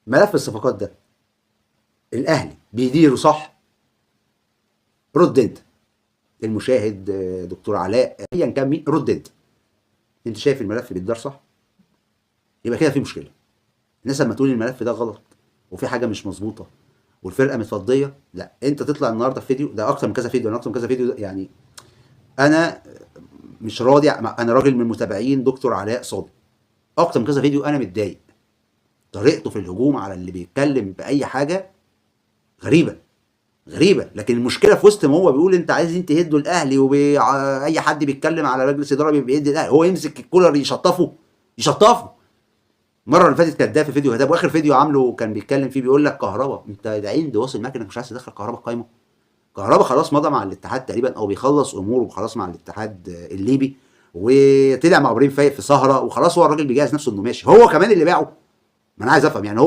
ملف الصفقات ده الاهلي بيديره صح؟ رد انت المشاهد، دكتور علاء، ايا كان مين، رد انت. انت شايف الملف بيتدار صح؟ يبقى كده في مشكله. الناس لما تقول الملف ده غلط وفي حاجه مش مظبوطه والفرقه متفضيه، لا انت تطلع النهارده في فيديو، ده اكتر من كذا فيديو، انا اكتر من كذا فيديو يعني. انا مش راضي، انا راجل من متابعين دكتور علاء صادق، اكتر من كذا فيديو انا متضايق. طريقته في الهجوم على اللي بيتكلم باي حاجه غريبه، غريبه. لكن المشكله في وسط ما هو بيقول انت عايزين تهدوا الاهلي، واي حد بيتكلم على مجلس اداره بيهد الاهلي، هو يمسك الكولر يشطفه، يشطفه. المره اللي فاتت كانت ده في فيديو هداب، واخر فيديو عامله كان بيتكلم فيه بيقول لك كهربا، انت ده عين ده واصل معاك انك مش عايز تدخل كهربا القايمه. كهربا خلاص مضى مع الاتحاد تقريبا، او بيخلص اموره خلاص مع الاتحاد الليبي، وطلع مع ابراهيم فايق في سهره وخلاص، هو الراجل بيجهز نفسه انه ماشي، هو كمان اللي باعه. ما انا عايز افهم يعني، هو